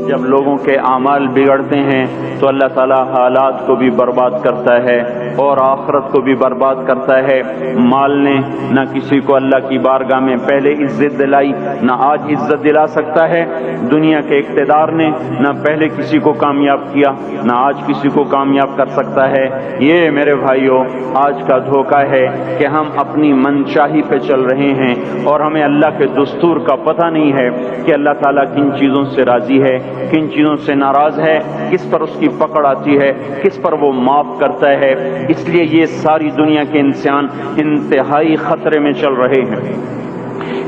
جب لوگوں کے اعمال بگڑتے ہیں تو اللہ تعالیٰ حالات کو بھی برباد کرتا ہے اور آخرت کو بھی برباد کرتا ہے۔ مال نے نہ کسی کو اللہ کی بارگاہ میں پہلے عزت دلائی، نہ آج عزت دلا سکتا ہے۔ دنیا کے اقتدار نے نہ پہلے کسی کو کامیاب کیا، نہ آج کسی کو کامیاب کر سکتا ہے۔ یہ میرے بھائیوں آج کا دھوکہ ہے کہ ہم اپنی منشاہی پہ چل رہے ہیں اور ہمیں اللہ کے دستور کا پتہ نہیں ہے کہ اللہ تعالیٰ کن چیزوں سے راضی ہے، کن چیزوں سے ناراض ہے، کس پر اس کی پکڑ آتی ہے، کس پر وہ معاف کرتا ہے۔ اس لیے یہ ساری دنیا کے انسان انتہائی خطرے میں چل رہے ہیں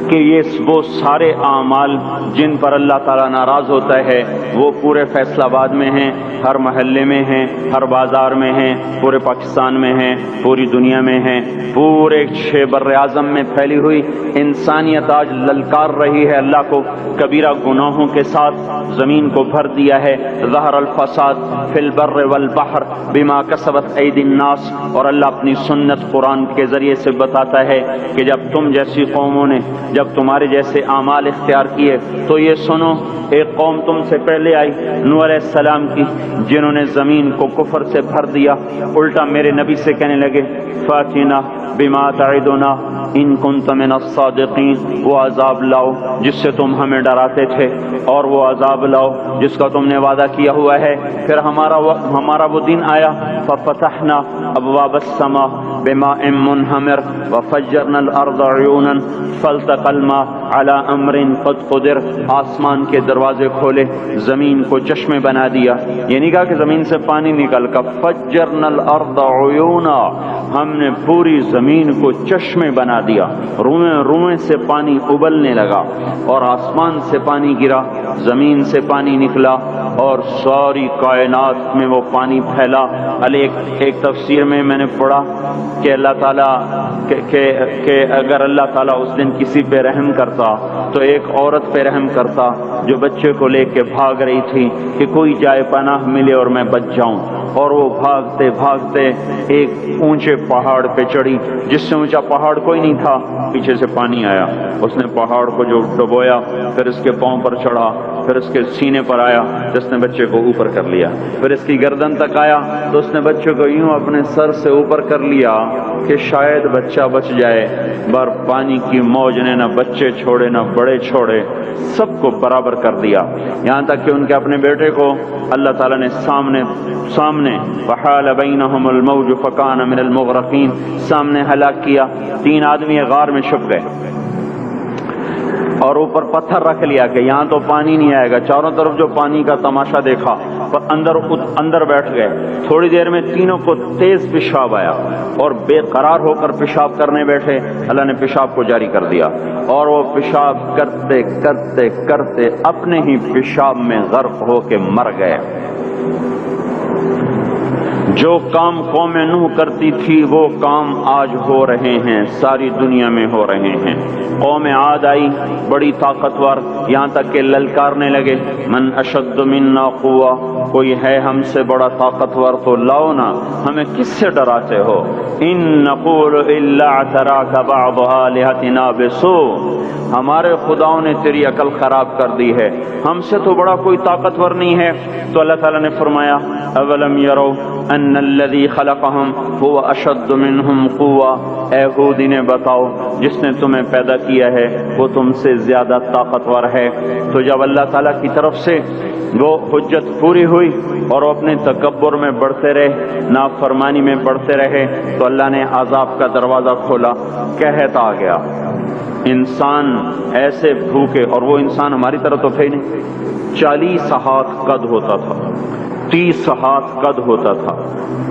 کہ یہ وہ سارے اعمال جن پر اللہ تعالیٰ ناراض ہوتا ہے وہ پورے فیصل آباد میں ہیں، ہر محلے میں ہیں، ہر بازار میں ہیں، پورے پاکستان میں ہیں، پوری دنیا میں ہیں، پورے بر اعظم میں پھیلی ہوئی انسانیت آج للکار رہی ہے اللہ کو۔ کبیرہ گناہوں کے ساتھ زمین کو بھر دیا ہے۔ ظہر الفساد فی البر والبحر بما کسبت ایدی الناس، اور اللہ اپنی سنت قرآن کے ذریعے سے بتاتا ہے کہ جب تم جیسی قوموں نے جب تمہارے جیسے اعمال اختیار کیے تو یہ سنو، ایک قوم تم سے پہلے آئی نوح علیہ السلام کی، جنہوں نے زمین کو کفر سے بھر دیا، الٹا میرے نبی سے کہنے لگے فاتنا بما تعدنا ان کنت من الصادقین، وہ عذاب لاؤ جس سے تم ہمیں ڈراتے تھے، اور وہ عذاب لاؤ جس کا تم نے وعدہ کیا ہوا ہے۔ پھر ہمارا وہ دن آیا، ففتحنا ابواب السماء بماء منہمر وفجرنا الارض عیونا فالتقى الماء على امر قد قدر، آسمان کے دروازے کھولے، زمین کو چشمے بنا دیا۔ یہ نہیں کہا کہ زمین سے پانی نکل کر، فجرنا الارض عیونا، ہم نے پوری زمین کو چشمے بنا دیا، روئیں روئیں سے پانی ابلنے لگا، اور آسمان سے پانی گرا، زمین سے پانی نکلا، اور ساری کائنات میں وہ پانی پھیلا۔ ایک تفسیر میں نے پڑھا کہ اللہ تعالیٰ کہ اگر اللہ تعالیٰ اس دن کسی پہ رحم کرتا تو ایک عورت پہ رحم کرتا جو بچے کو لے کے بھاگ رہی تھی کہ کوئی جائے پناہ ملے اور میں بچ جاؤں، اور وہ بھاگتے بھاگتے ایک اونچے پہاڑ پہ چڑھی، جس سے اونچا پہاڑ کوئی نہیں تھا، پیچھے سے پانی آیا، اس نے پہاڑ کو جو ڈبویا، پھر اس کے پاؤں پر چڑھا، پھر اس کے سینے پر آیا، جس نے بچے کو اوپر کر لیا، پھر اس کی گردن تک آیا تو اس نے بچے کو یوں اپنے سر سے اوپر کر لیا کہ شاید بچہ بچ جائے، بر پانی کی موج نے نہ بچے چھوڑے نہ بڑے چھوڑے، سب کو برابر کر دیا، یہاں تک کہ ان کے اپنے بیٹے کو اللہ تعالیٰ نے سامنے وحال بینہم الموج فکان من المغرقین، سامنے ہلاک کیا۔ 3 آدمی غار میں چھپ گئے اور اوپر پتھر رکھ لیا کہ یہاں تو پانی نہیں آئے گا، چاروں طرف جو پانی کا تماشا دیکھا، اندر بیٹھ گئے۔ تھوڑی دیر میں تینوں کو تیز پیشاب آیا اور بے قرار ہو کر پیشاب کرنے بیٹھے، اللہ نے پیشاب کو جاری کر دیا، اور وہ پیشاب کرتے کرتے کرتے اپنے ہی پیشاب میں غرق ہو کے مر گئے۔ جو کام قوم نوح کرتی تھی وہ کام آج ہو رہے ہیں، ساری دنیا میں ہو رہے ہیں۔ قوم عاد آئی بڑی طاقتور، یہاں تک کہ للکارنے لگے من اشد منا قوہ، کوئی ہے ہم سے بڑا طاقتور تو لاؤ نا، ہمیں کس سے ڈراتے ہو؟ ان نقول الا اعتراک بعض آلہتنا بسوء، ہمارے خداؤں نے تیری عقل خراب کر دی ہے، ہم سے تو بڑا کوئی طاقتور نہیں ہے۔ تو اللہ تعالیٰ نے فرمایا اولم یرو ان الذی خلقہم هو اشد منہم قوہ، اے ہود انہیں بتاؤ جس نے تمہیں پیدا کیا ہے وہ تم سے زیادہ طاقتور ہے۔ تو جب اللہ تعالیٰ کی طرف سے وہ حجت پوری ہوئی اور وہ اپنے تکبر میں بڑھتے رہے، نافرمانی میں بڑھتے رہے، تو اللہ نے عذاب کا دروازہ کھولا، قحط آ گیا، انسان ایسے بھوکے، اور وہ انسان ہماری طرح تو تھے نہیں، 40 ہاتھ قد ہوتا تھا، 30 ہاتھ قد ہوتا تھا،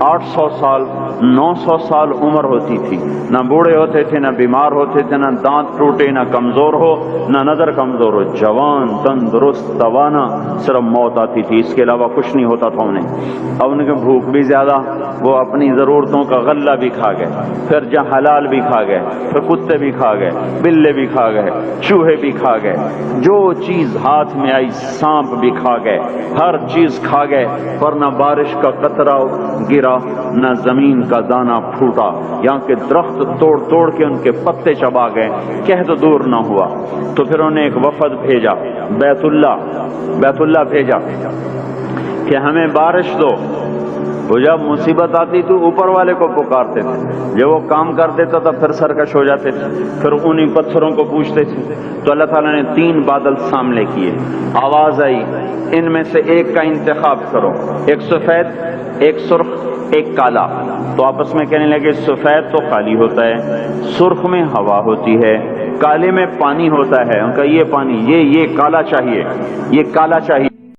800 سال 900 سال عمر ہوتی تھی، نہ بوڑھے ہوتے تھے، نہ بیمار ہوتے تھے، نہ دانت ٹوٹے، نہ کمزور ہو، نہ نظر کمزور ہو، جوان تندرست توانا، صرف موت آتی تھی، اس کے علاوہ کچھ نہیں ہوتا تھا انہیں۔ اب ان کے بھوک بھی زیادہ، وہ اپنی ضرورتوں کا غلہ بھی کھا گئے، پھر جہاں حلال بھی کھا گئے، پھر کتے بھی کھا گئے، بلی بلے بھی کھا گئے، چوہے بھی کھا گئے، جو چیز ہاتھ میں آئی سانپ بھی کھا گئے، ہر چیز کھا گئے، پر نہ بارش کا قطرہ گرا، نہ زمین کا دانہ پھوٹا، یہاں کے درخت توڑ توڑ کے ان کے پتے چبا گئے، قحط دور نہ ہوا۔ تو پھر انہوں نے ایک وفد بھیجا، بیت اللہ بھیجا کہ ہمیں بارش دو۔ وہ جب مصیبت آتی تو اوپر والے کو پکارتے تھے، جب وہ کام کر دیتا تھا پھر سرکش ہو جاتے تھے، پھر انہی پتھروں کو پوچھتے تھے۔ تو اللہ تعالیٰ نے 3 بادل سامنے کیے، آواز آئی ان میں سے ایک کا انتخاب کرو، ایک سفید، ایک سرخ، ایک کالا۔ تو آپس میں کہنے لگے سفید تو خالی ہوتا ہے، سرخ میں ہوا ہوتی ہے، کالے میں پانی ہوتا ہے۔ ان کا یہ پانی، یہ کالا چاہیے، یہ کالا چاہیے۔